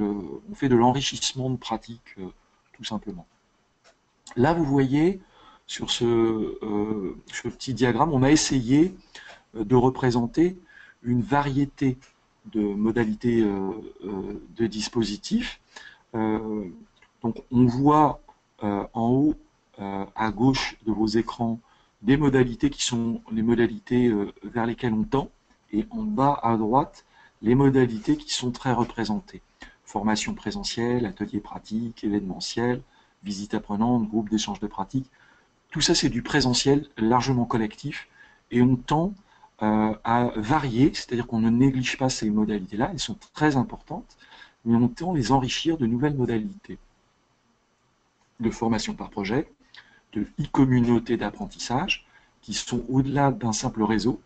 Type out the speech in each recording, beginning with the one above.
on fait de l'enrichissement de pratiques, tout simplement. Là, vous voyez, sur ce petit diagramme, on a essayé de représenter une variété de modalités de dispositifs. Donc, on voit en haut, à gauche de vos écrans, des modalités qui sont les modalités vers lesquelles on tend, et en bas à droite, les modalités qui sont très représentées. Formation présentielle, atelier pratique, événementiel, visite apprenante, groupe d'échange de pratiques. Tout ça, c'est du présentiel largement collectif, et on tend à varier, c'est-à-dire qu'on ne néglige pas ces modalités-là, elles sont très importantes, mais on tend à les enrichir de nouvelles modalités de formation par projet, de e-communautés d'apprentissage, qui sont au-delà d'un simple réseau,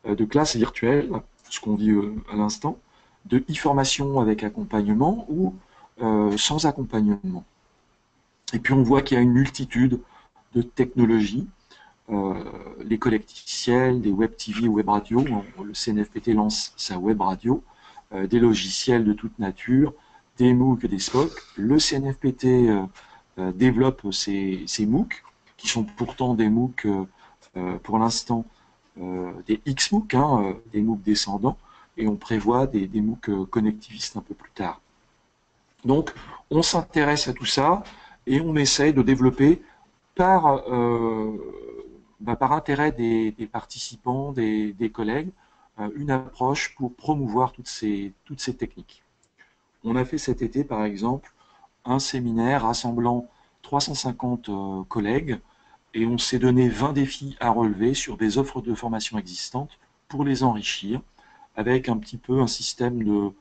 de classes virtuelles, ce qu'on dit à l'instant, de e-formation avec accompagnement ou sans accompagnement. Et puis on voit qu'il y a une multitude de technologies, les collecticiels, des web TV, web radio, le CNFPT lance sa web radio, des logiciels de toute nature, des MOOC et des SPOC. Le CNFPT développe ces MOOC, qui sont pourtant des MOOC pour l'instant des XMOOC, des MOOC descendants, et on prévoit des MOOC connectivistes un peu plus tard. Donc, on s'intéresse à tout ça et on essaye de développer par intérêt des participants, des collègues, une approche pour promouvoir toutes ces techniques. On a fait cet été, par exemple, un séminaire rassemblant 350 collègues et on s'est donné 20 défis à relever sur des offres de formation existantes pour les enrichir, avec un petit peu un système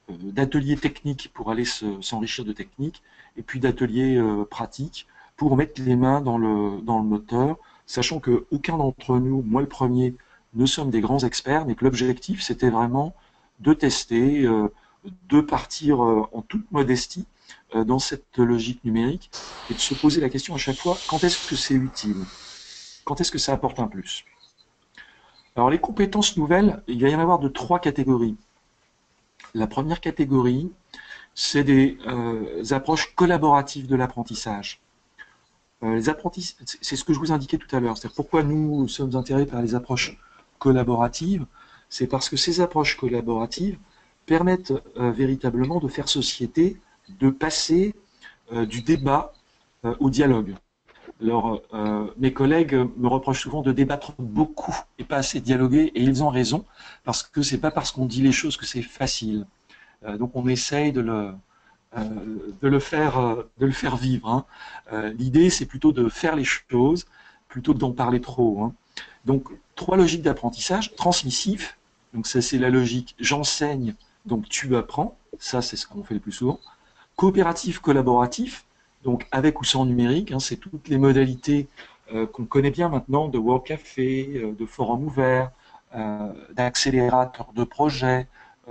d'ateliers techniques pour aller s'enrichir de techniques, et puis d'ateliers pratiques pour mettre les mains dans le moteur, sachant qu'aucun d'entre nous, moi le premier, ne sommes des grands experts, mais que l'objectif c'était vraiment de tester, de partir en toute modestie dans cette logique numérique, et de se poser la question à chaque fois, quand est-ce que c'est utile? Quand est-ce que ça apporte un plus? Alors les compétences nouvelles, il va y en avoir de 3 catégories. La première catégorie, c'est des approches collaboratives de l'apprentissage. C'est ce que je vous indiquais tout à l'heure. C'est-à-dire pourquoi nous sommes intéressés par les approches collaboratives. C'est parce que ces approches collaboratives permettent véritablement de faire société, de passer du débat au dialogue. Alors, mes collègues me reprochent souvent de débattre beaucoup et pas assez dialoguer, et ils ont raison, parce que c'est pas parce qu'on dit les choses que c'est facile. Donc on essaye de le faire vivre. Hein. L'idée, c'est plutôt de faire les choses, plutôt que d'en parler trop. Hein. Donc, 3 logiques d'apprentissage. Transmissif, donc ça c'est la logique j'enseigne, donc tu apprends, ça c'est ce qu'on fait le plus souvent. Coopératif, collaboratif, donc avec ou sans numérique, hein, c'est toutes les modalités qu'on connaît bien maintenant, de World Café, de forums ouverts, d'accélérateurs de projets,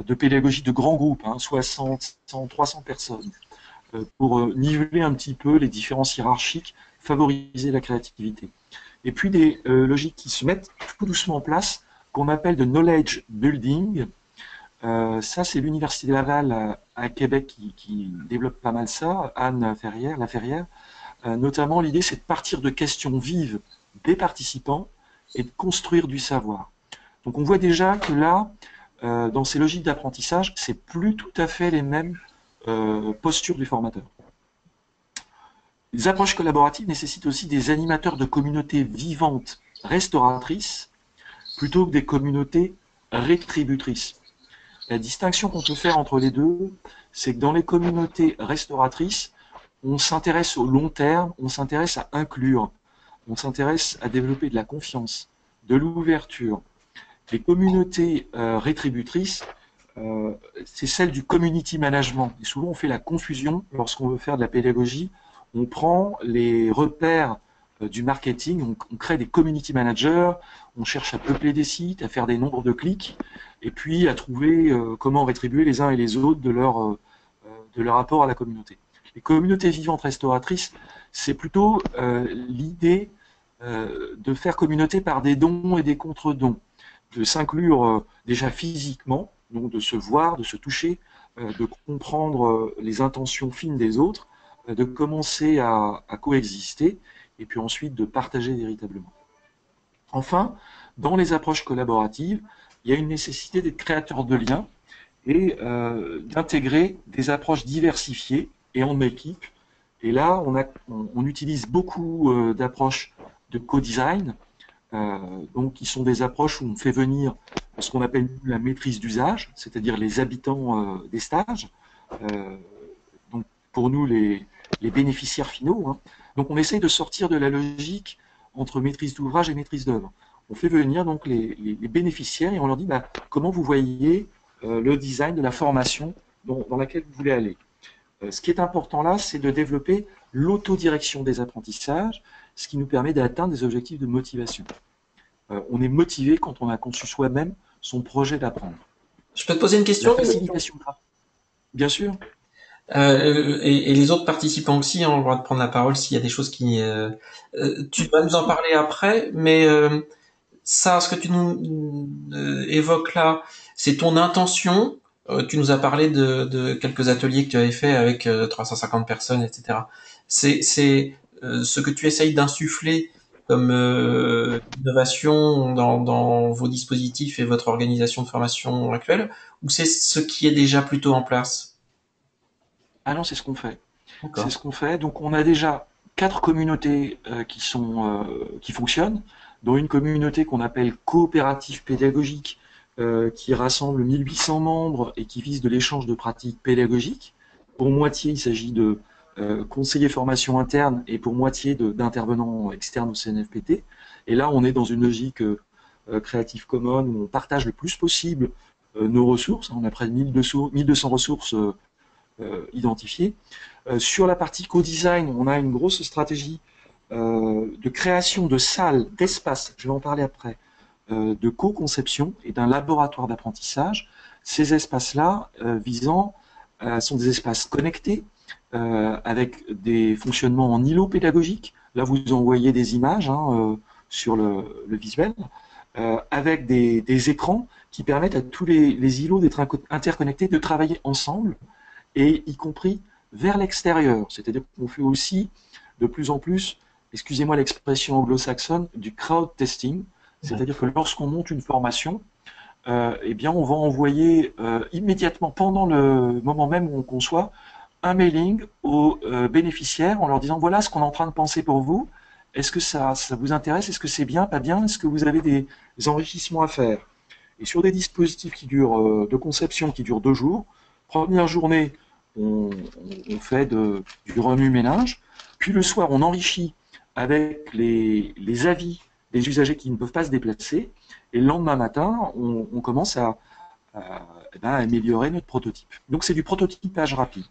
de pédagogie de grands groupes, 60, 100, 300 personnes, pour niveler un petit peu les différences hiérarchiques, favoriser la créativité. Et puis des logiques qui se mettent tout doucement en place, qu'on appelle de knowledge building. Ça, c'est l'Université de Laval à Québec qui développe pas mal ça, Anne Laferrière. Notamment, l'idée, c'est de partir de questions vives des participants et de construire du savoir. Donc on voit déjà que là, dans ces logiques d'apprentissage, c'est plus tout à fait les mêmes postures du formateur. Les approches collaboratives nécessitent aussi des animateurs de communautés vivantes, restauratrices, plutôt que des communautés rétributrices. La distinction qu'on peut faire entre les deux, c'est que dans les communautés restauratrices, on s'intéresse au long terme, on s'intéresse à inclure, on s'intéresse à développer de la confiance, de l'ouverture. Les communautés rétributrices, c'est celle du community management. Et souvent, on fait la confusion lorsqu'on veut faire de la pédagogie. On prend les repères du marketing, on crée des community managers, on cherche à peupler des sites, à faire des nombres de clics, et puis à trouver comment rétribuer les uns et les autres de leur rapport à la communauté. Les communautés vivantes restauratrices, c'est plutôt l'idée de faire communauté par des dons et des contre-dons, de s'inclure déjà physiquement, donc de se voir, de se toucher, de comprendre les intentions fines des autres, de commencer à coexister, et puis ensuite de partager véritablement. Enfin, dans les approches collaboratives, il y a une nécessité d'être créateur de liens et d'intégrer des approches diversifiées et en équipe. Et là, on utilise beaucoup d'approches de co-design, donc qui sont des approches où on fait venir ce qu'on appelle la maîtrise d'usage, c'est-à-dire les habitants des stages, euh, donc pour nous les bénéficiaires finaux, hein. Donc on essaye de sortir de la logique entre maîtrise d'ouvrage et maîtrise d'œuvre. On fait venir donc les bénéficiaires et on leur dit bah, comment vous voyez le design de la formation dans laquelle vous voulez aller. Ce qui est important là, c'est de développer l'autodirection des apprentissages, ce qui nous permet d'atteindre des objectifs de motivation. On est motivé quand on a conçu soi-même son projet d'apprendre. Je peux te poser une La question? facilitation graphique, bien sûr. Et les autres participants aussi ont le droit de prendre la parole s'il y a des choses qui... tu vas nous en parler après, mais ça, ce que tu nous évoques là, c'est ton intention. Tu nous as parlé de quelques ateliers que tu avais fait avec 350 personnes, etc. C'est ce que tu essayes d'insuffler comme innovation dans vos dispositifs et votre organisation de formation actuelle, ou c'est ce qui est déjà plutôt en place? Ah non, c'est ce qu'on fait. C'est D'accord. ce qu'on fait. Donc on a déjà 4 communautés qui fonctionnent, dont une communauté qu'on appelle coopérative pédagogique, qui rassemble 1800 membres et qui vise de l'échange de pratiques pédagogiques. Pour moitié, il s'agit de conseillers formation interne et pour moitié d'intervenants externes au CNFPT. Et là, on est dans une logique Creative Commons où on partage le plus possible nos ressources. On a près de 1200 ressources identifiées. Sur la partie co-design, on a une grosse stratégie de création de salles, d'espaces, je vais en parler après, de co-conception et d'un laboratoire d'apprentissage. Ces espaces-là sont des espaces connectés avec des fonctionnements en îlots pédagogiques. Là, vous envoyez des images sur le visuel, avec des écrans qui permettent à tous les îlots d'être interconnectés, de travailler ensemble, et y compris vers l'extérieur. C'est-à-dire qu'on fait aussi de plus en plus, excusez-moi l'expression anglo-saxonne, du crowd testing. C'est-à-dire que lorsqu'on monte une formation, eh bien, on va envoyer immédiatement, pendant le moment même où on conçoit, un mailing aux bénéficiaires en leur disant voilà ce qu'on est en train de penser pour vous. Est-ce que ça vous intéresse? Est-ce que c'est bien, pas bien? Est-ce que vous avez des enrichissements à faire? Et sur des dispositifs de conception qui durent 2 jours, première journée, on, on fait du remue-ménage, puis le soir, on enrichit avec les avis des usagers qui ne peuvent pas se déplacer, et le lendemain matin, on commence à améliorer notre prototype. Donc c'est du prototypage rapide.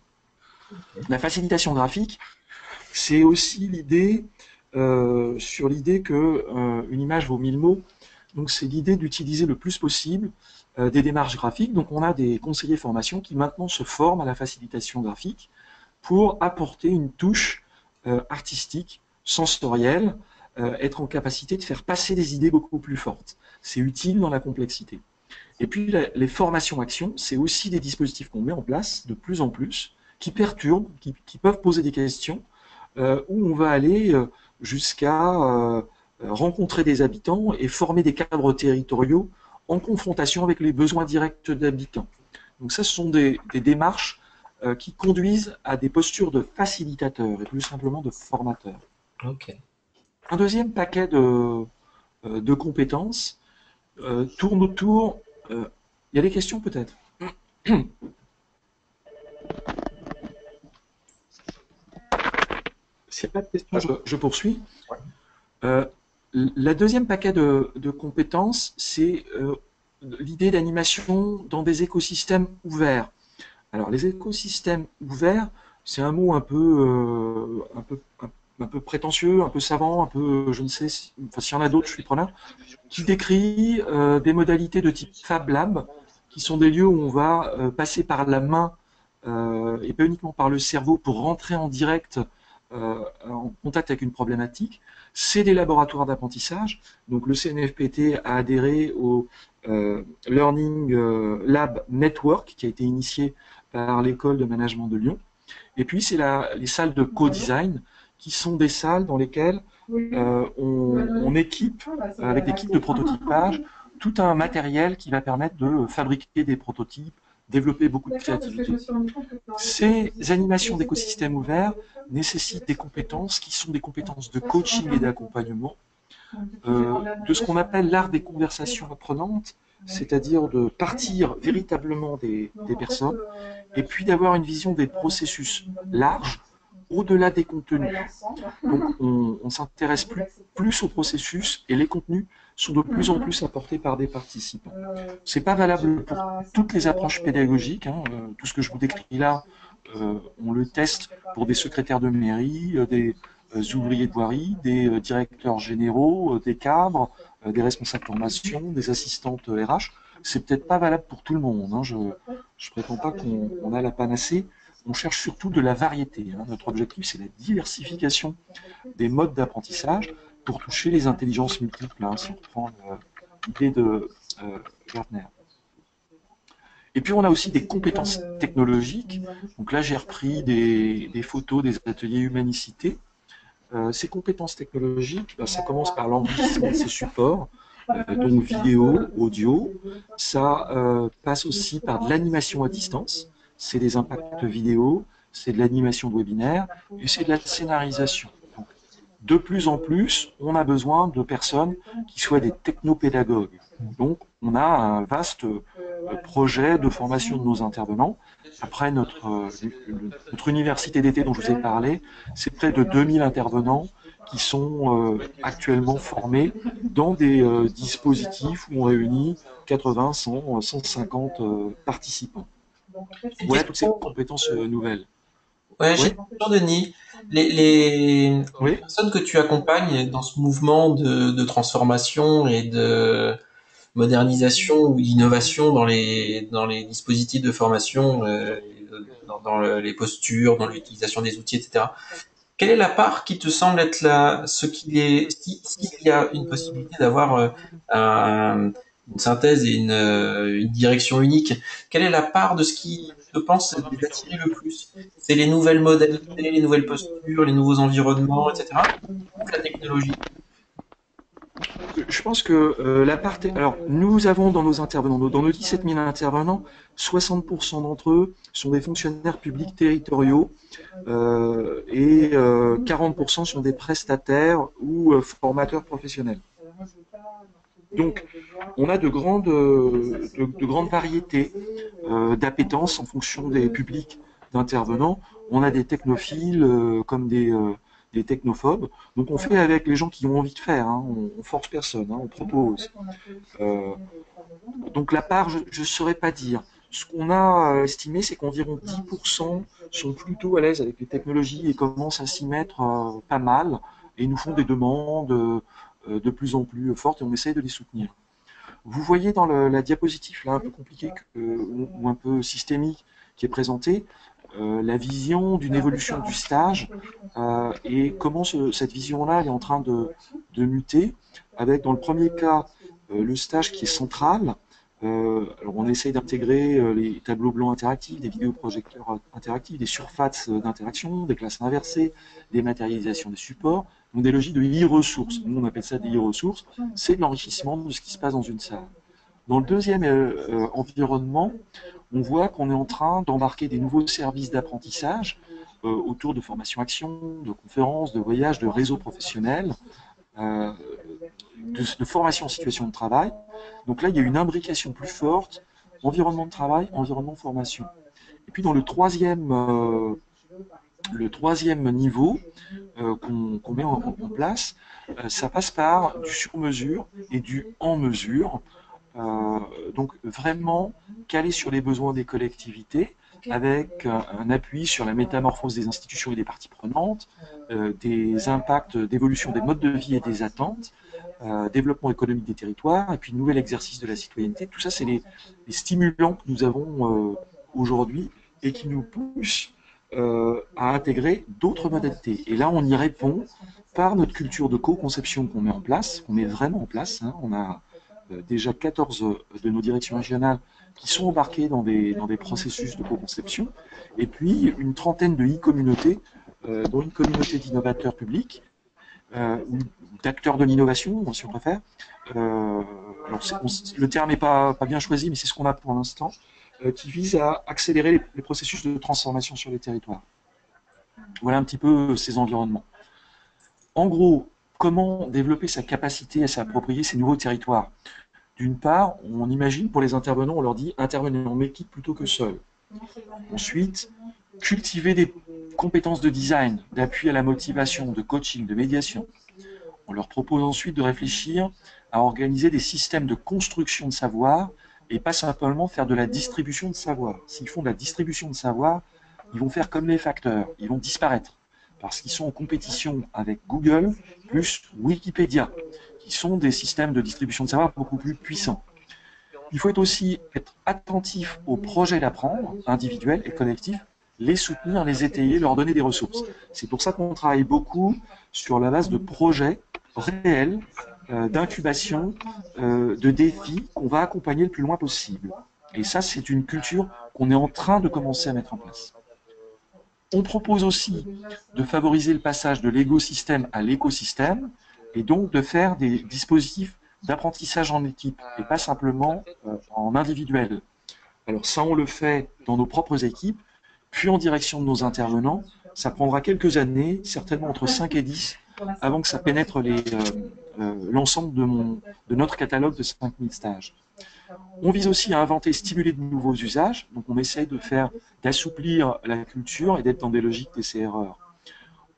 La facilitation graphique, c'est aussi l'idée sur l'idée que une image vaut 1000 mots. Donc c'est l'idée d'utiliser le plus possible des démarches graphiques. Donc on a des conseillers formation qui maintenant se forment à la facilitation graphique pour apporter une touche artistique, sensorielle, être en capacité de faire passer des idées beaucoup plus fortes. C'est utile dans la complexité. Et puis les formations actions, c'est aussi des dispositifs qu'on met en place de plus en plus, qui perturbent, qui peuvent poser des questions, où on va aller jusqu'à rencontrer des habitants et former des cadres territoriaux en confrontation avec les besoins directs d'habitants. Donc ça, ce sont des démarches qui conduisent à des postures de facilitateurs et plus simplement de formateurs. Ok. Un deuxième paquet de compétences tourne autour. Il y a des questions peut-être? S'il n'y a pas de questions, je poursuis. Euh, la deuxième paquet de compétences, c'est l'idée d'animation dans des écosystèmes ouverts. Alors, les écosystèmes ouverts, c'est un mot un peu prétentieux, un peu savant, un peu, je ne sais, enfin, s'il y en a d'autres, je suis preneur, qui décrit des modalités de type Fab Lab, qui sont des lieux où on va passer par la main et pas uniquement par le cerveau pour rentrer en direct en contact avec une problématique. C'est des laboratoires d'apprentissage. Donc le CNFPT a adhéré au Learning Lab Network qui a été initié par l'école de management de Lyon. Et puis, c'est les salles de co-design, qui sont des salles dans lesquelles on équipe, avec des kits de prototypage, tout un matériel qui va permettre de fabriquer des prototypes, développer beaucoup de créativité. Ces animations d'écosystèmes ouverts nécessitent des compétences qui sont des compétences de coaching et d'accompagnement, de ce qu'on appelle l'art des conversations apprenantes, c'est-à-dire de partir véritablement des personnes, et puis d'avoir une vision des processus larges, au-delà des contenus. Donc on s'intéresse plus au processus, et les contenus sont de plus en plus apportés par des participants. C'est pas valable pour toutes les approches pédagogiques, hein. Tout ce que je vous décris là, on le teste pour des secrétaires de mairie, des ouvriers de voirie, des directeurs généraux, des cadres, des responsables de formation, des assistantes RH. C'est peut-être pas valable pour tout le monde, hein. Je prétends pas qu'on a la panacée. On cherche surtout de la variété, hein. Notre objectif, c'est la diversification des modes d'apprentissage pour toucher les intelligences multiples, hein, si on reprend l'idée de Gartner. Et puis on a aussi des compétences technologiques. Donc là, j'ai repris des photos des ateliers humanicité. Ces compétences technologiques, ça commence par l'enrichissement de ces supports, donc vidéo, audio. Ça passe aussi par de l'animation à distance. C'est des impacts vidéo, c'est de l'animation de webinaire et c'est de la scénarisation. Donc, de plus en plus, on a besoin de personnes qui soient des technopédagogues. Donc, on a un vaste projet de formation de nos intervenants. Après, notre université d'été dont je vous ai parlé, c'est près de 2000 intervenants qui sont actuellement formés dans des dispositifs où on réunit 80, 100, 150 participants. Voilà toutes ces compétences nouvelles. Ouais, j'ai Oui, une question, Denis. Les oui. personnes que tu accompagnes dans ce mouvement de transformation et de modernisation ou d'innovation dans les dispositifs de formation, les postures, dans l'utilisation des outils, etc. Quelle est la part qui te semble être ce qui est, s'il y a une possibilité d'avoir une synthèse et une direction unique, quelle est la part de ce qui, je pense, les attirer le plus? C'est les nouvelles modalités, les nouvelles postures, les nouveaux environnements, etc. Ou la technologie? Je pense que la partie. Alors, nous avons dans nos intervenants, dans nos 17 000 intervenants, 60% d'entre eux sont des fonctionnaires publics territoriaux et 40% sont des prestataires ou formateurs professionnels. Donc, on a de grandes variétés d'appétence en fonction des publics d'intervenants. On a des technophiles comme des technophobes. Donc, on fait avec les gens qui ont envie de faire, hein. On force personne, hein, on propose. Euh, donc, la part, je ne saurais pas dire. Ce qu'on a estimé, c'est qu'environ 10% sont plutôt à l'aise avec les technologies et commencent à s'y mettre pas mal et nous font des demandes de plus en plus fortes et on essaye de les soutenir. Vous voyez dans la diapositive là un peu compliquée ou un peu systémique qui est présentée la vision d'une évolution du stage et comment cette vision-là est en train de muter avec dans le premier cas le stage qui est central. Alors on essaye d'intégrer les tableaux blancs interactifs, des vidéoprojecteurs interactifs, des surfaces d'interaction, des classes inversées, des matérialisations des supports, donc des logiques de e-ressources. Nous on appelle ça des e-ressources. C'est de l'enrichissement de ce qui se passe dans une salle. Dans le deuxième environnement, on voit qu'on est en train d'embarquer des nouveaux services d'apprentissage autour de formation-action, de conférences, de voyages, de réseaux professionnels, euh, de formation en situation de travail. Donc là, il y a une imbrication plus forte, environnement de travail, environnement de formation. Et puis dans le troisième niveau qu'on met en place, ça passe par du sur-mesure et du en-mesure. Donc vraiment calé sur les besoins des collectivités, avec un appui sur la métamorphose des institutions et des parties prenantes, des impacts d'évolution des modes de vie et des attentes, développement économique des territoires, et puis nouvel exercice de la citoyenneté. Tout ça, c'est les stimulants que nous avons aujourd'hui et qui nous poussent à intégrer d'autres modalités. Et là, on y répond par notre culture de co-conception qu'on met en place, qu'on met vraiment en place. Hein. On a déjà 14 de nos directions régionales qui sont embarquées dans des processus de co-conception, et puis une trentaine de e-communautés, dont une communauté d'innovateurs publics, ou d'acteurs de l'innovation, si on préfère. Alors le terme n'est pas bien choisi, mais c'est ce qu'on a pour l'instant, qui vise à accélérer les processus de transformation sur les territoires. Voilà un petit peu ces environnements. En gros, comment développer sa capacité à s'approprier ces nouveaux territoires? D'une part, on imagine pour les intervenants, on leur dit intervenez en équipe plutôt que seul. Ensuite, cultiver des compétences de design, d'appui à la motivation, de coaching, de médiation. On leur propose ensuite de réfléchir à organiser des systèmes de construction de savoir et pas simplement faire de la distribution de savoir. S'ils font de la distribution de savoir, ils vont faire comme les facteurs, ils vont disparaître parce qu'ils sont en compétition avec Google plus Wikipédia, qui sont des systèmes de distribution de savoir beaucoup plus puissants. Il faut aussi être attentif aux projets d'apprendre, individuels et collectifs, les soutenir, les étayer, leur donner des ressources. C'est pour ça qu'on travaille beaucoup sur la base de projets réels, d'incubation, de défis qu'on va accompagner le plus loin possible. Et ça, c'est une culture qu'on est en train de commencer à mettre en place. On propose aussi de favoriser le passage de l'écosystème à l'écosystème et donc de faire des dispositifs d'apprentissage en équipe et pas simplement en individuel. Alors ça, on le fait dans nos propres équipes, puis en direction de nos intervenants. Ça prendra quelques années, certainement entre 5 et 10, avant que ça pénètre l'ensemble de notre catalogue de 5000 stages. On vise aussi à inventer, stimuler de nouveaux usages. Donc on essaye d'assouplir la culture et d'être dans des logiques d'essai-erreur.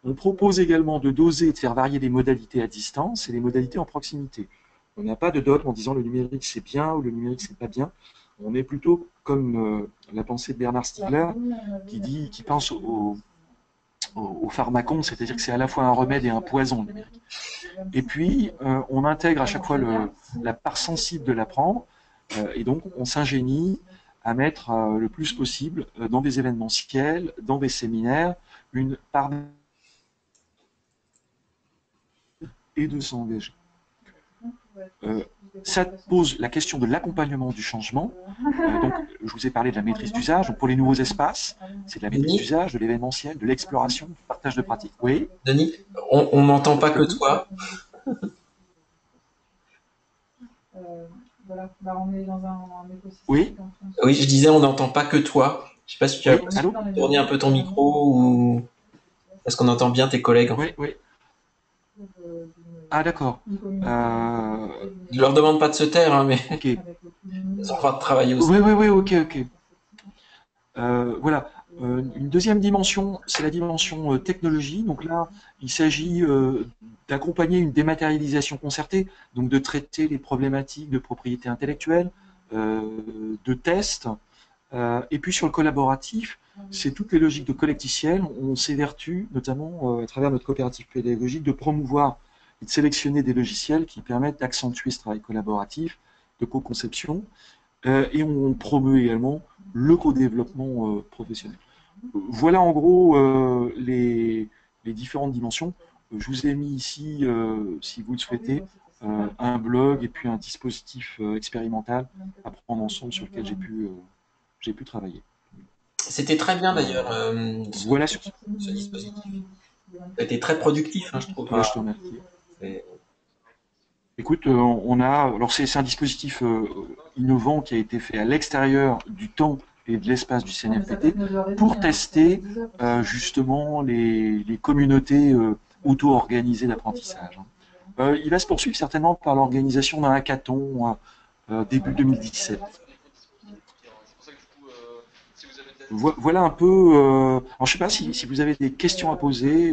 On propose également de doser et de faire varier les modalités à distance et les modalités en proximité. On n'a pas de dogme en disant le numérique c'est bien ou le numérique c'est pas bien. On est plutôt comme la pensée de Bernard Stiegler qui pense au pharmacon, c'est-à-dire que c'est à la fois un remède et un poison, le numérique. Et puis, on intègre à chaque fois la part sensible de l'apprendre, et donc on s'ingénie à mettre le plus possible dans des événementiels, dans des séminaires, une part et de s'engager. Ça pose la question de l'accompagnement du changement. Donc, je vous ai parlé de la maîtrise d'usage. Donc, pour les nouveaux espaces, c'est de la maîtrise d'usage, de l'événementiel, de l'exploration, du partage de pratiques. Oui. Denis, on n'entend pas que toi. Voilà, bah on est dans un écosystème. Oui. Oui, je disais, on n'entend pas que toi. Je sais pas si tu as tourné un peu ton micro ou est-ce qu'on entend bien tes collègues. Oui, oui. Ah d'accord. Je leur demande pas de se taire, hein, mais okay. Ils ont le droit de travailler aussi. Oui, ok. Voilà. Une deuxième dimension, c'est la dimension technologie. Donc là, il s'agit d'accompagner une dématérialisation concertée, donc de traiter les problématiques de propriété intellectuelle, de tests. Et puis sur le collaboratif, c'est toutes les logiques de collecticiel. On s'évertue, notamment à travers notre coopérative pédagogique, de promouvoir et de sélectionner des logiciels qui permettent d'accentuer ce travail collaboratif, de co-conception. Et on promeut également le co-développement professionnel. Voilà en gros les différentes dimensions. Je vous ai mis ici, si vous le souhaitez, un blog et puis un dispositif expérimental à prendre ensemble sur lequel j'ai pu travailler. C'était très bien d'ailleurs voilà ce dispositif. Ça a été très productif, hein, je trouve. Je te remercie. Écoute, alors c'est un dispositif innovant qui a été fait à l'extérieur du temps et de l'espace du CNFPT pour tester justement les communautés auto-organisées d'apprentissage. Il va se poursuivre certainement par l'organisation d'un hackathon début 2017. Voilà un peu. Alors je ne sais pas si vous avez des questions à poser.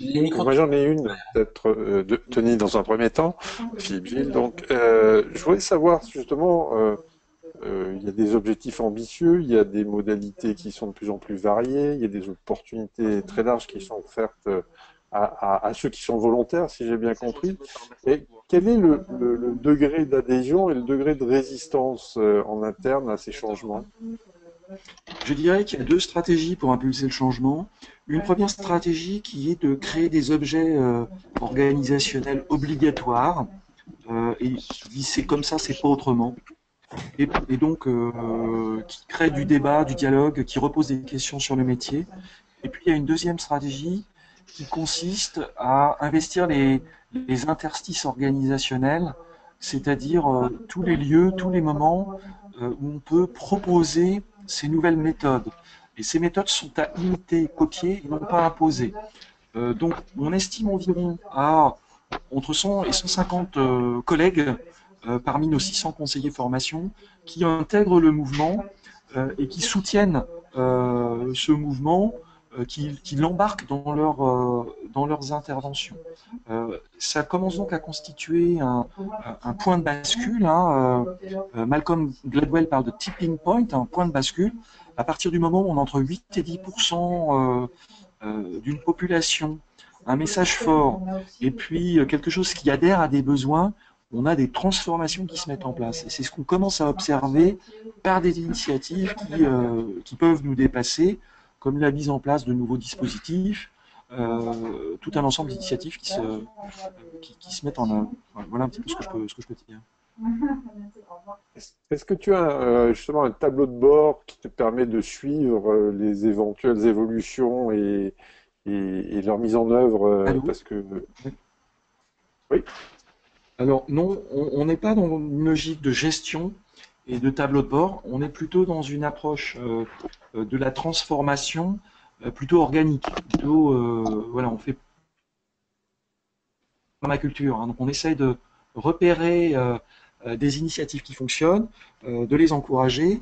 Moi j'en ai une, peut-être de Tony dans un premier temps, Philippe Gilles. Donc, je voulais savoir justement, il y a des objectifs ambitieux, il y a des modalités qui sont de plus en plus variées, il y a des opportunités très larges qui sont offertes à ceux qui sont volontaires, si j'ai bien compris. Et quel est le degré d'adhésion et le degré de résistance en interne à ces changements ? Je dirais qu'il y a deux stratégies pour impulser le changement. une première stratégie qui est de créer des objets organisationnels obligatoires et qui dit c'est comme ça, c'est pas autrement. Et donc qui crée du débat, du dialogue, qui repose des questions sur le métier. Et puis il y a une deuxième stratégie qui consiste à investir les interstices organisationnels, c'est-à-dire tous les lieux, tous les moments où on peut proposer ces nouvelles méthodes. Et ces méthodes sont à imiter, copier et non pas imposer. Donc on estime environ à entre 100 et 150 collègues parmi nos 600 conseillers formation qui intègrent le mouvement et qui soutiennent ce mouvement, qui l'embarquent dans leurs interventions. Ça commence donc à constituer un point de bascule. Hein, Malcolm Gladwell parle de tipping point, un point de bascule. À partir du moment où on a entre 8 et 10% d'une population, un message fort, et puis quelque chose qui adhère à des besoins, on a des transformations qui se mettent en place. Et c'est ce qu'on commence à observer par des initiatives qui peuvent nous dépasser, comme la mise en place de nouveaux dispositifs, tout un ensemble d'initiatives qui se mettent en œuvre. Voilà un petit peu ce que je peux te dire. Est-ce que tu as justement un tableau de bord qui te permet de suivre les éventuelles évolutions et leur mise en œuvre parce que... Oui. Alors non, on n'est pas dans une logique de gestion et de tableau de bord, on est plutôt dans une approche de la transformation plutôt organique, plutôt voilà, on fait permaculture, hein, donc on essaye de repérer des initiatives qui fonctionnent, de les encourager.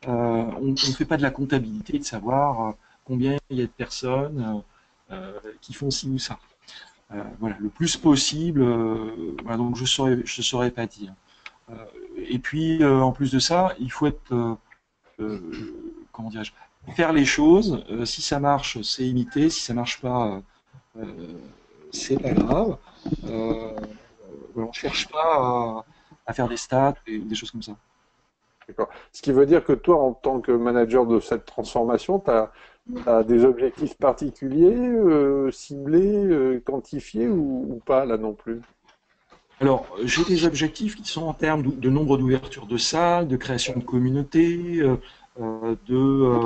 On ne fait pas de la comptabilité, de savoir combien il y a de personnes qui font ci ou ça. Voilà, le plus possible. Voilà, donc je saurais pas dire. Et puis en plus de ça, il faut être comment dirais-je, faire les choses. Si ça marche, c'est imiter. Si ça marche pas, c'est pas grave. On cherche pas à faire des stats et des choses comme ça. D'accord. Ce qui veut dire que toi, en tant que manager de cette transformation, tu as des objectifs particuliers, ciblés, quantifiés ou pas là non plus? Alors, j'ai des objectifs qui sont en termes de nombre d'ouvertures de salles, de création de communautés, de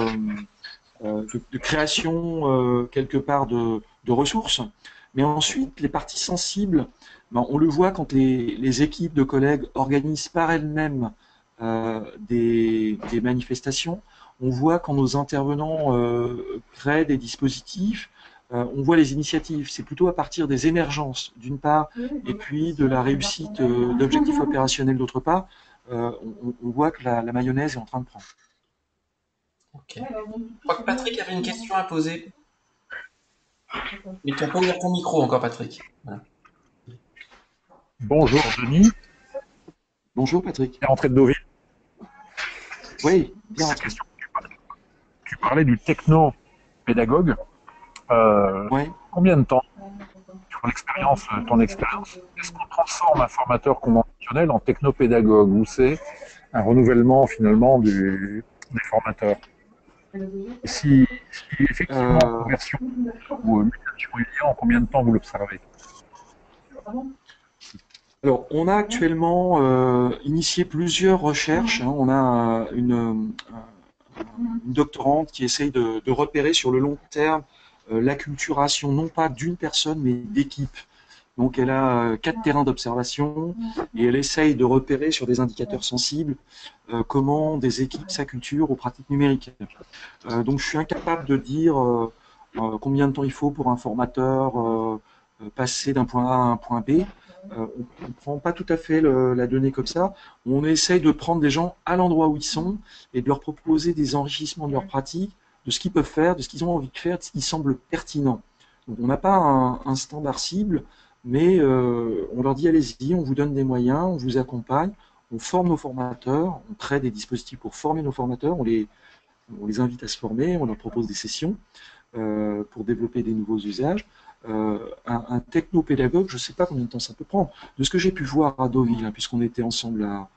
création quelque part de ressources. Mais ensuite, les parties sensibles, ben, on le voit quand les équipes de collègues organisent par elles-mêmes des manifestations. On voit quand nos intervenants créent des dispositifs, on voit les initiatives. C'est plutôt à partir des émergences, d'une part, et puis de la réussite d'objectifs opérationnels, d'autre part, on voit que la mayonnaise est en train de prendre. Ok. Je crois que Patrick avait une question à poser. Mais tu n'as pas ouvert ton micro encore, Patrick. Voilà. Bonjour Denis. Bonjour Patrick. Bien rentré de Deauville. Oui, bien rentré. Tu parlais du techno-pédagogue. Ouais. Combien de temps, sur ton expérience, est-ce qu'on transforme un formateur conventionnel en techno-pédagogue ou c'est un renouvellement finalement des formateurs? Et si effectivement conversion ou mutation il y a, en combien de temps vous l'observez? Alors, on a actuellement initié plusieurs recherches. Hein. On a une doctorante qui essaye de repérer sur le long terme l'acculturation non pas d'une personne mais d'équipes. Donc elle a 4 terrains d'observation et elle essaye de repérer sur des indicateurs sensibles comment des équipes s'acculturent aux pratiques numériques. Donc je suis incapable de dire combien de temps il faut pour un formateur passer d'un point A à un point B. On ne prend pas tout à fait la donnée comme ça. On essaye de prendre des gens à l'endroit où ils sont et de leur proposer des enrichissements de leurs pratiques, de ce qu'ils peuvent faire, de ce qu'ils ont envie de faire, de ce qui semble pertinent. Donc on n'a pas un standard cible, mais on leur dit allez-y, on vous donne des moyens, on vous accompagne, on forme nos formateurs, on crée des dispositifs pour former nos formateurs, on les invite à se former, on leur propose des sessions pour développer des nouveaux usages. Un technopédagogue, je ne sais pas combien de temps ça peut prendre. De ce que j'ai pu voir à Deauville, hein, puisqu'on était ensemble à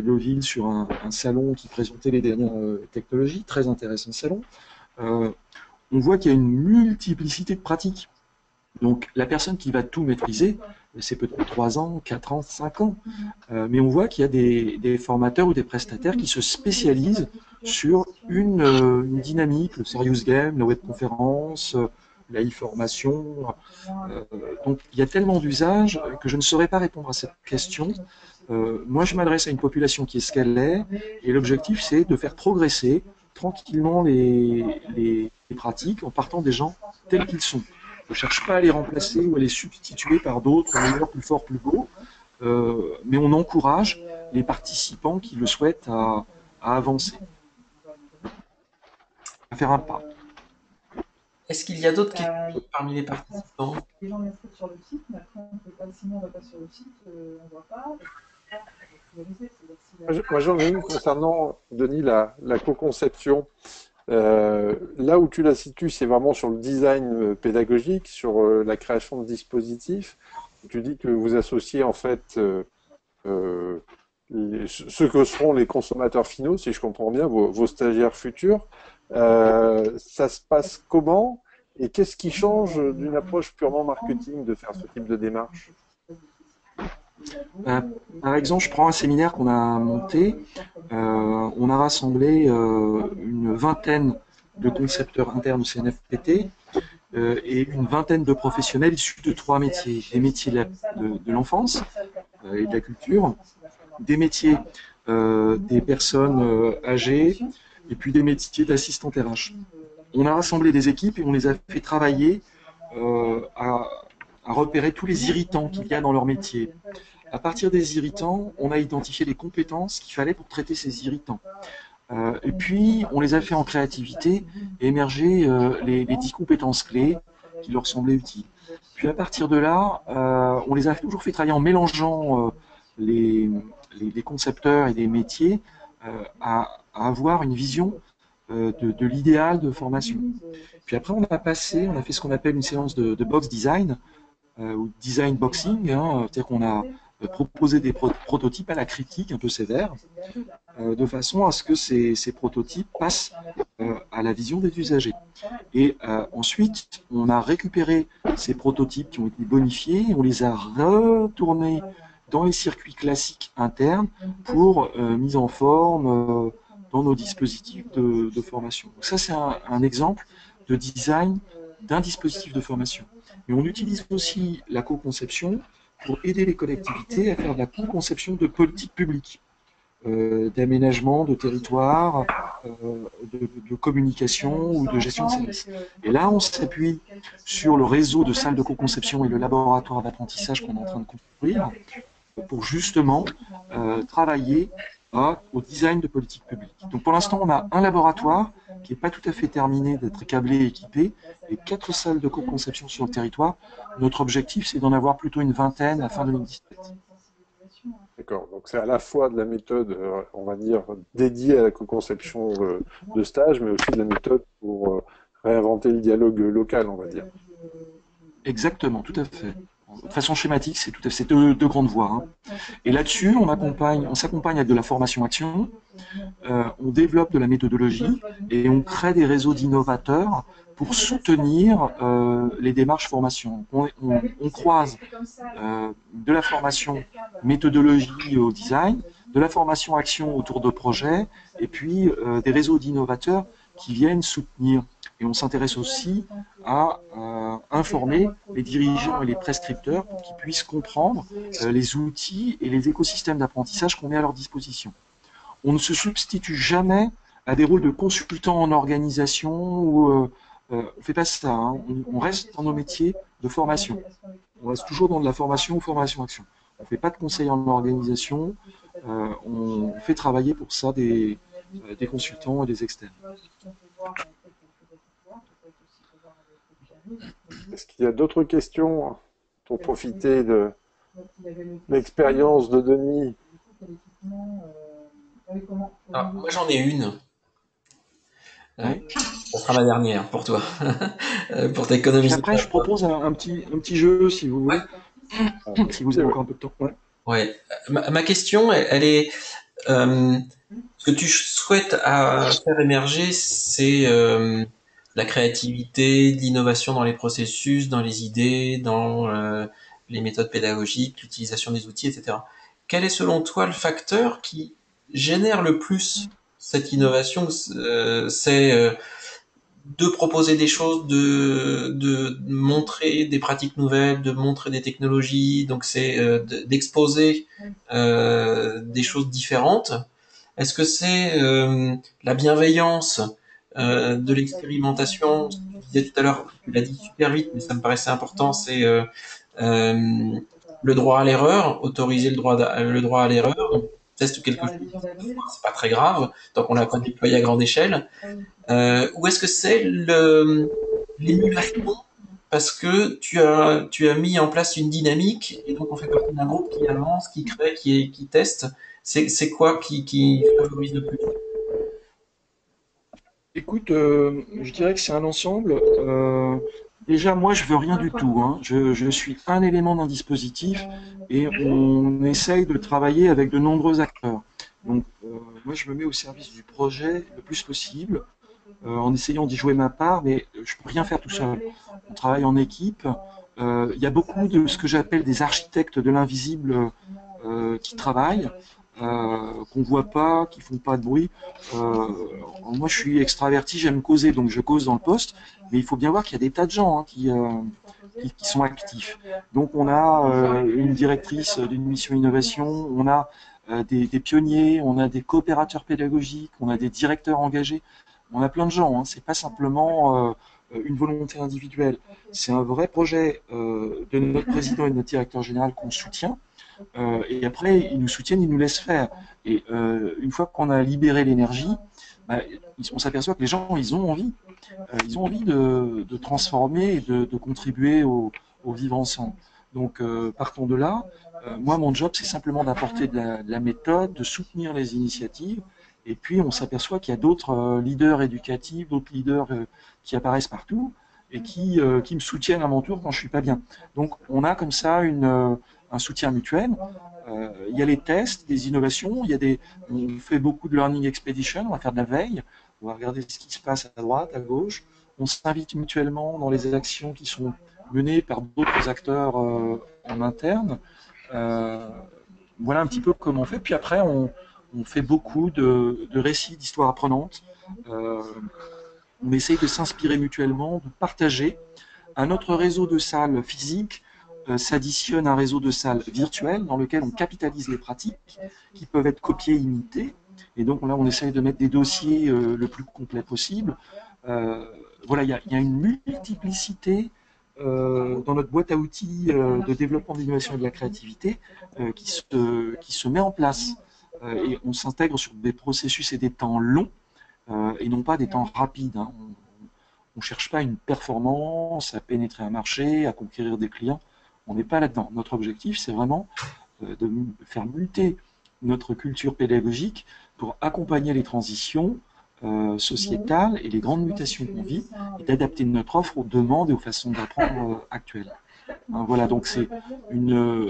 Deauville sur un salon qui présentait les dernières technologies, très intéressant salon, on voit qu'il y a une multiplicité de pratiques. Donc la personne qui va tout maîtriser, c'est peut-être 3 ans, 4 ans, 5 ans. Mais on voit qu'il y a des formateurs ou des prestataires qui se spécialisent sur une dynamique, le serious game, la webconférence, la e-formation. Donc il y a tellement d'usages que je ne saurais pas répondre à cette question. Moi, je m'adresse à une population qui est ce qu'elle est, et l'objectif, c'est de faire progresser tranquillement les pratiques en partant des gens tels qu'ils sont. Je ne cherche pas à les remplacer ou à les substituer par d'autres meilleurs, plus forts, plus beaux, mais on encourage les participants qui le souhaitent à avancer, à faire un pas. Est-ce qu'il y a d'autres questions parmi les participants? Les gens m'inscrivent sur le site, mais après, on peut pas, sinon on ne va pas sur le site, on ne voit pas. Moi, j'en ai une concernant, Denis, la co-conception. Là où tu la situes, c'est vraiment sur le design pédagogique, sur la création de dispositifs. Tu dis que vous associez en fait ceux que seront les consommateurs finaux, si je comprends bien, vos stagiaires futurs. Ça se passe comment et qu'est-ce qui change d'une approche purement marketing de faire ce type de démarche? Par exemple, je prends un séminaire qu'on a monté. On a rassemblé une vingtaine de concepteurs internes au CNFPT et une vingtaine de professionnels issus de 3 métiers. Des métiers de l'enfance et de la culture, des métiers des personnes âgées et puis des métiers d'assistants RH. On a rassemblé des équipes et on les a fait travailler à repérer tous les irritants qu'il y a dans leur métier. À partir des irritants, on a identifié les compétences qu'il fallait pour traiter ces irritants. Et puis, on les a fait en créativité et émerger les 10 compétences clés qui leur semblaient utiles. Puis à partir de là, on les a toujours fait travailler en mélangeant les concepteurs et des métiers à avoir une vision de l'idéal de formation. Puis après, on a fait ce qu'on appelle une séance de box design, ou design boxing, hein, c'est-à-dire qu'on a proposé des prototypes à la critique un peu sévère, de façon à ce que ces prototypes passent à la vision des usagers. Et ensuite, on a récupéré ces prototypes qui ont été bonifiés, on les a retournés dans les circuits classiques internes pour mise en forme dans nos dispositifs de formation. Donc ça, c'est un exemple de design d'un dispositif de formation. Mais on utilise aussi la co-conception pour aider les collectivités à faire de la co-conception de politiques publiques, d'aménagement de territoire, de communication ou de gestion de services. Et là, on s'appuie sur le réseau de salles de co-conception et le laboratoire d'apprentissage qu'on est en train de construire pour justement travailler au design de politique publique. Donc pour l'instant, on a un laboratoire qui n'est pas tout à fait terminé d'être câblé et équipé, et 4 salles de co-conception sur le territoire. Notre objectif, c'est d'en avoir plutôt une vingtaine à fin 2017. D'accord, donc c'est à la fois de la méthode, on va dire, dédiée à la co-conception de stage, mais aussi de la méthode pour réinventer le dialogue local, on va dire. Exactement, tout à fait. De façon schématique, c'est deux grandes voies. Hein. Et là-dessus, on s'accompagne avec de la formation-action, on développe de la méthodologie et on crée des réseaux d'innovateurs pour soutenir les démarches formation. On croise de la formation méthodologie au design, de la formation action autour de projets, et puis des réseaux d'innovateurs qui viennent soutenir. Et on s'intéresse aussi à informer les dirigeants et les prescripteurs pour qu'ils puissent comprendre les outils et les écosystèmes d'apprentissage qu'on met à leur disposition. On ne se substitue jamais à des rôles de consultant en organisation ou on ne fait pas ça. Hein. On reste dans nos métiers de formation. On reste toujours dans de la formation ou formation-action. On ne fait pas de conseil en organisation. On fait travailler pour ça des consultants et des externes. Est-ce qu'il y a d'autres questions pour profiter de l'expérience de Denis? Moi j'en ai une. Ça sera ma dernière pour toi, pour t'économiser. Après, je propose un petit jeu si vous voulez, si vous avez encore un peu de temps. Ouais. Ma question, elle est ce que tu souhaites faire émerger, c'est la créativité, de l'innovation dans les processus, dans les idées, dans les méthodes pédagogiques, l'utilisation des outils, etc. Quel est selon toi le facteur qui génère le plus cette innovation? C'est de proposer des choses, de montrer des pratiques nouvelles, de montrer des technologies, donc c'est d'exposer des choses différentes. Est-ce que c'est la bienveillance de l'expérimentation? Tu disais tout à l'heure, tu l'as dit super vite, mais ça me paraissait important, c'est euh, le droit à l'erreur, autoriser le droit à l'erreur. Donc, teste quelque chose, c'est pas très grave, tant qu'on l'a pas déployé à grande échelle. Ou est-ce que c'est l'émulation parce que tu as mis en place une dynamique et donc on fait partie d'un groupe qui avance, qui crée, qui teste. C'est quoi qui favorise le plus? Écoute, je dirais que c'est un ensemble. Déjà, moi, je veux rien du tout, hein. Je suis un élément d'un dispositif et on essaye de travailler avec de nombreux acteurs. Donc, moi, je me mets au service du projet le plus possible, en essayant d'y jouer ma part, mais je peux rien faire tout seul. On travaille en équipe. Il y a beaucoup de ce que j'appelle des architectes de l'invisible qui travaillent, qu'on voit pas, qui font pas de bruit. Moi, je suis extraverti, j'aime causer, donc je cause dans le poste. Mais il faut bien voir qu'il y a des tas de gens, hein, qui sont actifs. Donc, on a une directrice d'une mission innovation, on a des pionniers, on a des coopérateurs pédagogiques, on a des directeurs engagés. On a plein de gens, hein. C'est pas simplement une volonté individuelle. C'est un vrai projet de notre président et de notre directeur général qu'on soutient. Et après, ils nous soutiennent, ils nous laissent faire. Et une fois qu'on a libéré l'énergie, bah, on s'aperçoit que les gens, ils ont envie de transformer et de contribuer au vivre ensemble. Donc, partons de là. Moi, mon job, c'est simplement d'apporter de la méthode, de soutenir les initiatives. Et puis, on s'aperçoit qu'il y a d'autres leaders éducatifs, d'autres leaders qui apparaissent partout et qui me soutiennent à mon tour quand je suis pas bien. Donc, on a comme ça un soutien mutuel. Il y a les tests, des innovations, on fait beaucoup de learning expedition, on va faire de la veille, on va regarder ce qui se passe à droite, à gauche. On s'invite mutuellement dans les actions qui sont menées par d'autres acteurs en interne. Euh, voilà un petit peu comment on fait. Puis après, on fait beaucoup de récits d'histoires apprenantes. Euh, on essaye de s'inspirer mutuellement, de partager. À notre réseau de salles physiques s'additionne un réseau de salles virtuelles dans lequel on capitalise les pratiques qui peuvent être copiées, imitées. Et donc là, on essaye de mettre des dossiers le plus complet possible. Euh, voilà, il y a une multiplicité dans notre boîte à outils de développement de l'innovation et de la créativité qui se met en place. Et on s'intègre sur des processus et des temps longs et non pas des temps rapides, hein. On ne cherche pas une performance, à pénétrer un marché, à conquérir des clients. On n'est pas là-dedans. Notre objectif, c'est vraiment de faire muter notre culture pédagogique pour accompagner les transitions sociétales et les grandes mutations qu'on vit et d'adapter notre offre aux demandes et aux façons d'apprendre actuelles. Hein, voilà, donc c'est une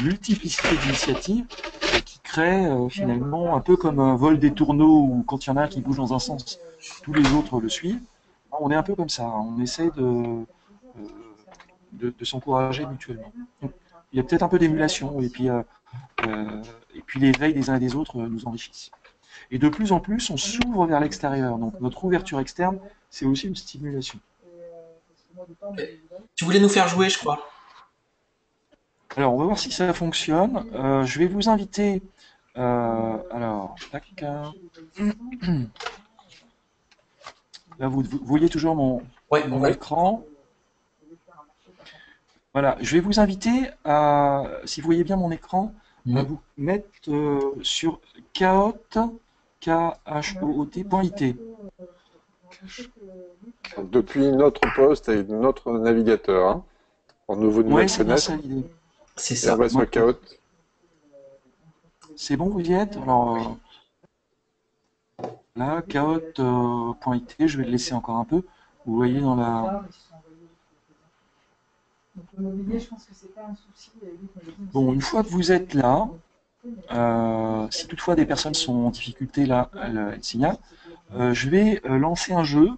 multiplicité d'initiatives qui crée finalement un peu comme un vol des tourneaux où quand il y en a un qui bouge dans un sens, tous les autres le suivent. On est un peu comme ça, on essaie de s'encourager mutuellement. Donc, il y a peut-être un peu d'émulation et puis les veilles des uns et des autres nous enrichissent. Et de plus en plus, on s'ouvre vers l'extérieur. Donc notre ouverture externe, c'est aussi une stimulation. Tu voulais nous faire jouer, je crois. Alors, on va voir si ça fonctionne. Je vais vous inviter. Alors, tac. Là, vous voyez toujours mon écran. Voilà, je vais vous inviter à, si vous voyez bien mon écran, à vous mettre sur kahoot.it. Depuis notre poste et notre navigateur, hein, en nouveau de ouais, c'est bien ça l'idée. C'est ça. On va sur Kahoot. C'est bon, vous y êtes? Alors, là, kahoot.it, je vais le laisser encore un peu. Vous voyez dans la... Bon, une fois que vous êtes là, si toutefois des personnes sont en difficulté, là, elles signalent, je vais lancer un jeu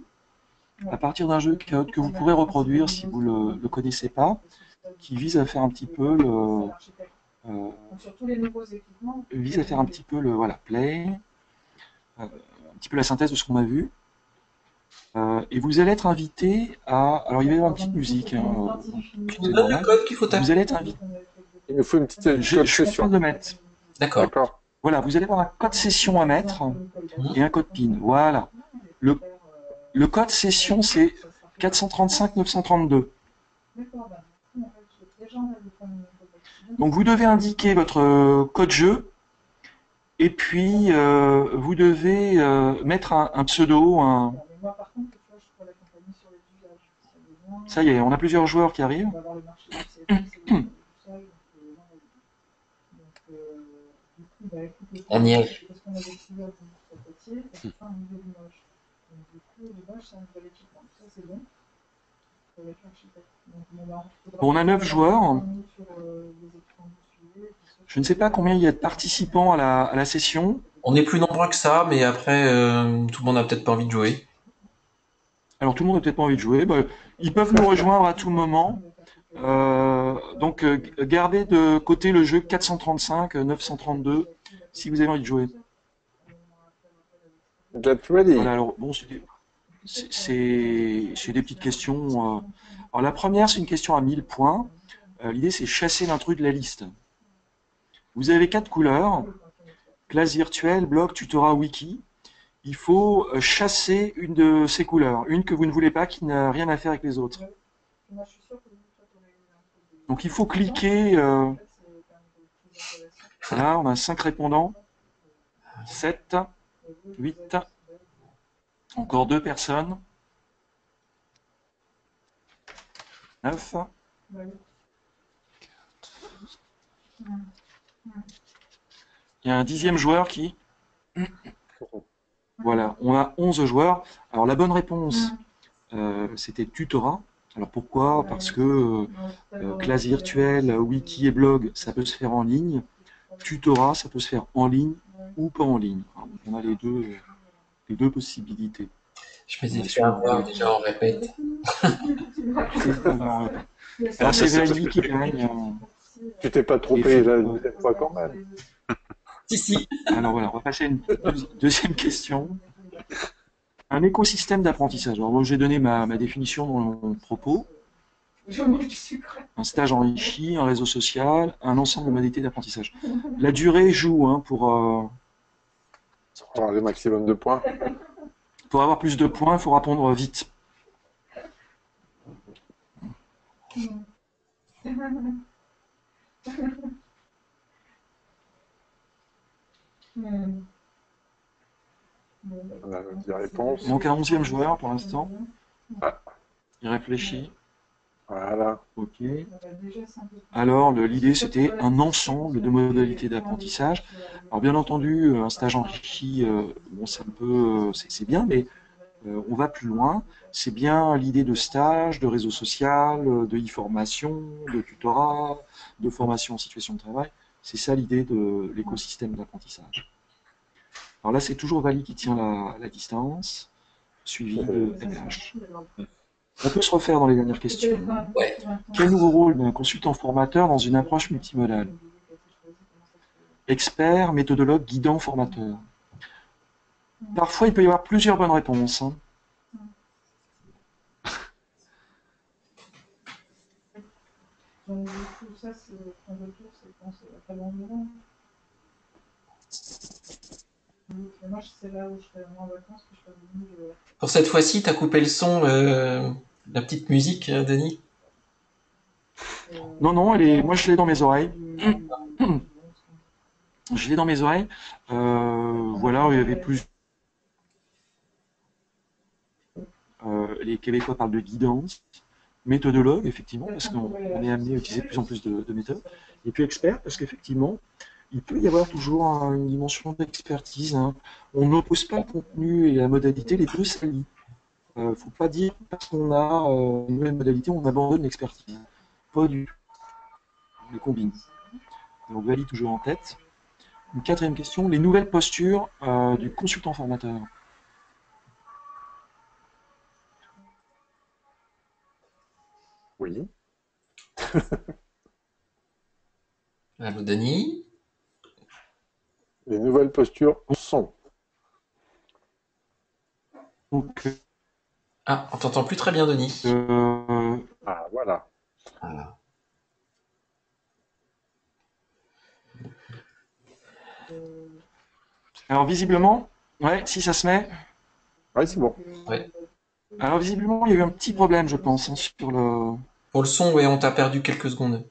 à partir d'un jeu que vous pourrez reproduire si vous ne le connaissez pas, qui vise à faire un petit peu voilà, play, un petit peu la synthèse de ce qu'on a vu. Et vous allez être invité à... Alors, il va y avoir une petite musique. Hein, Tu nous donnes le code qu'il faut taper. vous allez être invité... Il me faut une petite Je suis en train de le mettre. D'accord. D'accord. Voilà, vous allez avoir un code session à mettre et un code PIN. Voilà. Le code session, c'est 435 932. Donc, vous devez indiquer votre code jeu et puis vous devez mettre un pseudo, Ça y est, on a plusieurs joueurs qui arrivent. On y est. Bon, on a 9 joueurs. Je ne sais pas combien il y a de participants à la session. On est plus nombreux que ça, mais après, tout le monde n'a peut-être pas envie de jouer. Alors, tout le monde n'a peut-être pas envie de jouer. Bah, ils peuvent nous rejoindre à tout moment. Donc, gardez de côté le jeu 435, 932, si vous avez envie de jouer. Get ready. Voilà, alors, bon, c'est des petites questions. Alors, la première, c'est une question à 1000 points. L'idée, c'est chasser l'intrus de la liste. Vous avez 4 couleurs, classe virtuelle, blog, tutorat, wiki. Il faut chasser une de ces couleurs, une que vous ne voulez pas, qui n'a rien à faire avec les autres. Donc il faut cliquer. Voilà, on a 5 répondants. 7, 8, encore 2 personnes. 9. Il y a un 10e joueur qui... Voilà, on a 11 joueurs. Alors la bonne réponse, c'était tutorat. Alors pourquoi? Parce que classe virtuelle, wiki et blog, ça peut se faire en ligne. Tutorat, ça peut se faire en ligne ou pas en ligne. Alors, on a les deux possibilités. Je m'étais fait avoir déjà, on répète. Alors c'est Valérie qui gagne. Tu t'es pas trompé la deuxième fois quand même. Si. Alors voilà, on va passer à une deuxième question. Un écosystème d'apprentissage. Alors moi j'ai donné ma définition dans mon propos. Un stage enrichi, un réseau social, un ensemble de modalités d'apprentissage. La durée joue pour avoir le maximum de points. Pour avoir plus de points, il faut répondre vite. On a des réponses. Il manque un 11e joueur pour l'instant. Ah. Il réfléchit. Voilà. Ok. Alors, l'idée, c'était un ensemble de modalités d'apprentissage. Alors, bien entendu, un stage enrichi, bon, c'est bien, mais on va plus loin. C'est bien l'idée de stage, de réseau social, de e-formation, de tutorat, de formation en situation de travail. C'est ça l'idée de l'écosystème d'apprentissage. Alors là, c'est toujours Vali qui tient la distance, suivi de LH. On peut se refaire dans les dernières questions. Ouais. Quel nouveau rôle d'un consultant formateur dans une approche multimodale? Expert, méthodologue, guidant, formateur. Parfois, il peut y avoir plusieurs bonnes réponses. Donc, du coup, ça, c'est le retour, c'est quand c'est après l'environ. Moi, c'est là où je serais en vacances que je serais venue. Pour cette fois-ci, tu as coupé le son, la petite musique, Denis? Non, moi je l'ai dans mes oreilles. Je l'ai dans mes oreilles. Voilà, il y avait plus. Les Québécois parlent de guidance, méthodologue, effectivement, parce qu'on est amené à utiliser de plus en plus de méthodes. Et puis expert, parce qu'effectivement, il peut y avoir toujours une dimension d'expertise. On n'oppose pas le contenu et la modalité, les deux s'allient. Il ne faut pas dire parce qu'on a une nouvelle modalité, on abandonne l'expertise. Pas du tout. On les combine. Donc Vali toujours en tête. Une 4e question, les nouvelles postures du consultant formateur. Oui. Allô, Denis? Les nouvelles postures sont. Donc, Ah, on t'entend plus très bien, Denis. Ah, voilà. Voilà. alors visiblement, ouais, si ça se met. Oui, c'est bon. Ouais. Alors visiblement, il y a eu un petit problème, je pense, hein, sur le. Pour le son, ouais, on t'a perdu quelques secondes.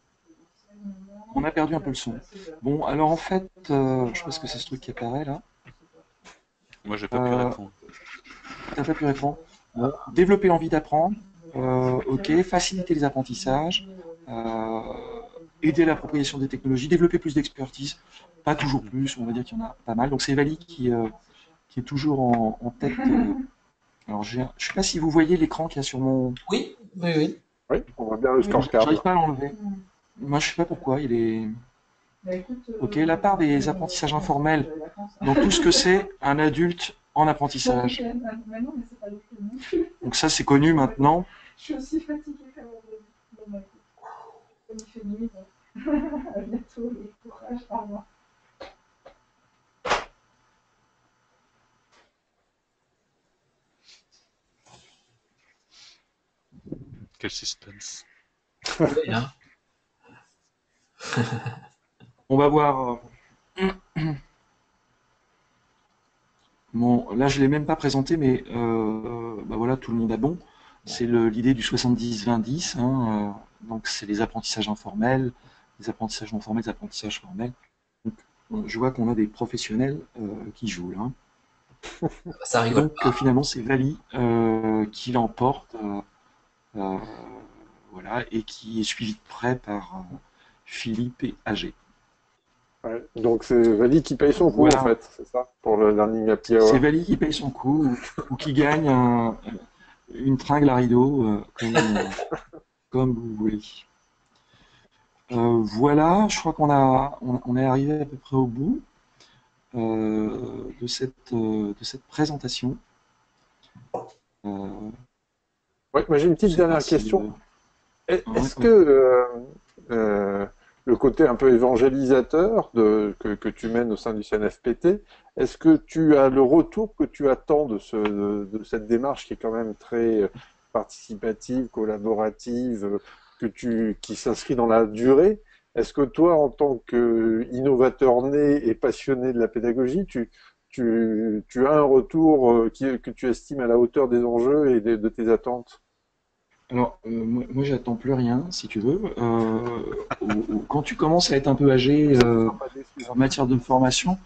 On a perdu un peu le son. Bon, alors en fait, je sais pas ce que c'est ce truc qui apparaît là. Moi, j'ai pas pu répondre. T'as pas pu répondre. Bon, développer l'envie d'apprendre. Ok, faciliter les apprentissages. euh, Aider à l'appropriation des technologies, développer plus d'expertise. Pas toujours plus, on va dire qu'il y en a pas mal. Donc c'est Vali qui est toujours en tête. Alors je sais pas si vous voyez l'écran qu'il y a sur mon. Oui, oui, oui. Oui, on voit bien le scorecard. J'arrive pas à l'enlever. Moi je sais pas pourquoi. Il est. Ok, la part des apprentissages informels. Donc tout ce que c'est un adulte en apprentissage. Donc ça c'est connu maintenant. Je suis aussi fatiguée qu'à mon début. Bon, bah, écoute, comme il fait nuit, donc à bientôt et courage, au revoir. Quel suspense. Ouais, hein. On va voir. Bon, là je l'ai même pas présenté, mais bah voilà, tout le monde a bon. C'est l'idée du 70-20-10. Hein, donc c'est les apprentissages informels, les apprentissages non formels, les apprentissages formels. Donc, je vois qu'on a des professionnels qui jouent là. Ça Et rigole donc pas. finalement c'est Vali qui l'emporte, euh, voilà, et qui est suivi de près par Philippe et AG. Ouais. Donc c'est Vali qui paye son coup en Voilà, fait, c'est ça, pour le Learning Happy c'est Hour. Vali qui paye son coup ou qui gagne une tringle à rideau, comme vous voulez. Voilà, je crois on est arrivé à peu près au bout de cette présentation. Ouais, moi j'ai une Je petite sais pas dernière si. question. Ouais, Est-ce que ouais. le côté un peu évangélisateur que tu mènes au sein du CNFPT, est-ce que tu as le retour que tu attends de cette démarche qui est quand même très participative, collaborative, qui s'inscrit dans la durée? Est-ce que toi, en tant qu'innovateur né et passionné de la pédagogie, tu as un retour que tu estimes à la hauteur des enjeux et de tes attentes? Alors, moi j'attends plus rien, si tu veux. Quand tu commences à être un peu âgé Ça ne sera pas déçu. en matière de formation,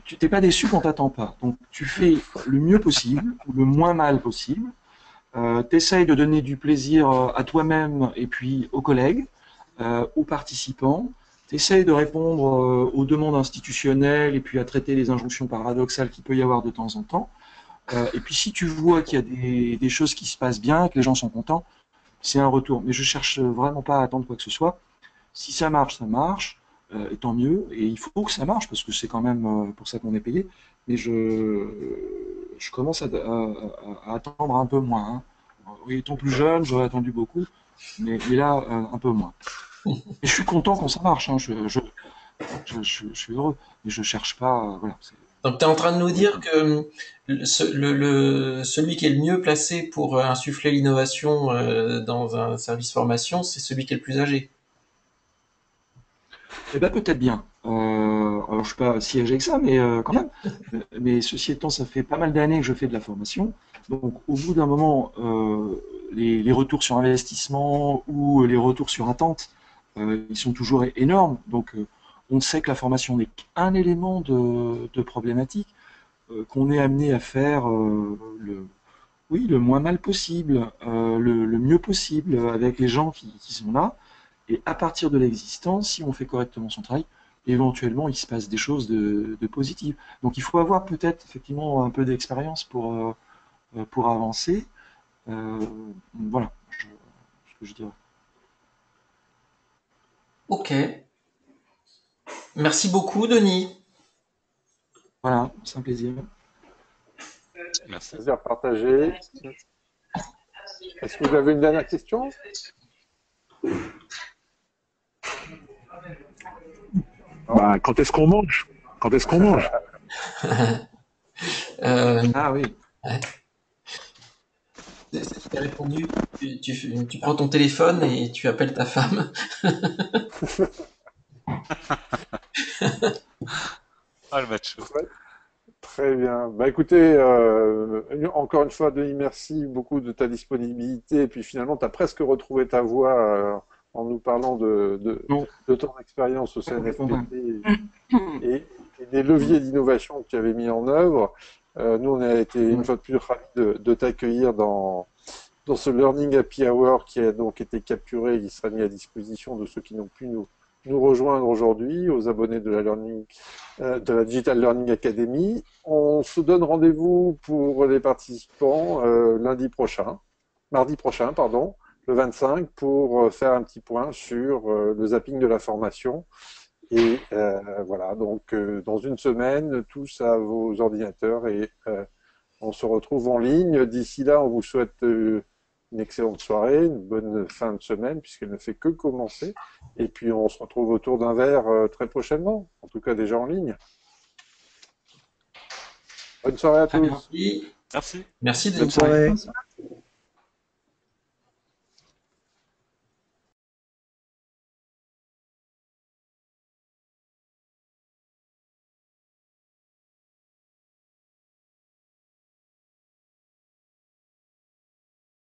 tu t'es pas déçu quand t'attends pas. Donc, tu fais le mieux possible ou le moins mal possible. Tu essayes de donner du plaisir à toi-même et puis aux collègues, aux participants. Tu essayes de répondre aux demandes institutionnelles et puis à traiter les injonctions paradoxales qu'il peut y avoir de temps en temps. Et puis si tu vois qu'il y a des choses qui se passent bien, que les gens sont contents, c'est un retour. Mais je cherche vraiment pas à attendre quoi que ce soit. Si ça marche, et tant mieux. Et il faut que ça marche parce que c'est quand même pour ça qu'on est payé. Mais je commence à attendre un peu moins. Hein. Étant plus jeune, j'aurais attendu beaucoup, mais là, un peu moins. Et je suis content quand ça marche. Hein. Je suis heureux, mais je cherche pas. Voilà, Donc, tu es en train de nous voilà. dire que celui qui est le mieux placé pour insuffler l'innovation dans un service formation, c'est celui qui est le plus âgé. Eh ben peut-être bien. Alors je suis pas si âgé que ça, mais quand même. Mais ceci étant, ça fait pas mal d'années que je fais de la formation. Donc au bout d'un moment, les retours sur investissement ou les retours sur attente, ils sont toujours énormes. Donc on sait que la formation n'est qu'un élément de problématique, qu'on est amené à faire oui, le moins mal possible, le mieux possible avec les gens qui sont là. Et à partir de l'existence, si on fait correctement son travail, éventuellement, il se passe des choses de positives. Donc il faut avoir peut-être effectivement un peu d'expérience pour avancer. Voilà ce que je dirais. Ok. Merci beaucoup, Denis. Voilà, c'est un plaisir. Merci. Plaisir partagé. Est-ce que vous avez une dernière question? Bah, quand est-ce qu'on mange? Quand est-ce qu'on mange? Ah oui. Ouais. C'est répondu. Tu prends ton téléphone et tu appelles ta femme. Ah, le macho. Ouais, très bien. Bah écoutez, encore une fois, Denis, merci beaucoup de ta disponibilité. Et puis finalement, tu as presque retrouvé ta voix en nous parlant Non, de ton expérience au pas complètement. CNFPT et des leviers d'innovation que tu avais mis en œuvre. Nous, on a été une fois de plus ravis de t'accueillir dans ce Learning Happy Hour qui a donc été capturé et qui sera mis à disposition de ceux qui n'ont pu nous rejoindre aujourd'hui, aux abonnés de de la Digital Learning Academy. On se donne rendez-vous pour les participants mardi prochain, pardon, le 25, pour faire un petit point sur le zapping de la formation. Et voilà, donc dans une semaine, tous à vos ordinateurs et on se retrouve en ligne. D'ici là, on vous souhaite une excellente soirée, une bonne fin de semaine, puisqu'elle ne fait que commencer. Et puis, on se retrouve autour d'un verre très prochainement, en tout cas déjà en ligne. Bonne soirée à Très bien. tous. Merci. Merci. Merci, Bonne Denis. soirée. Bonsoir.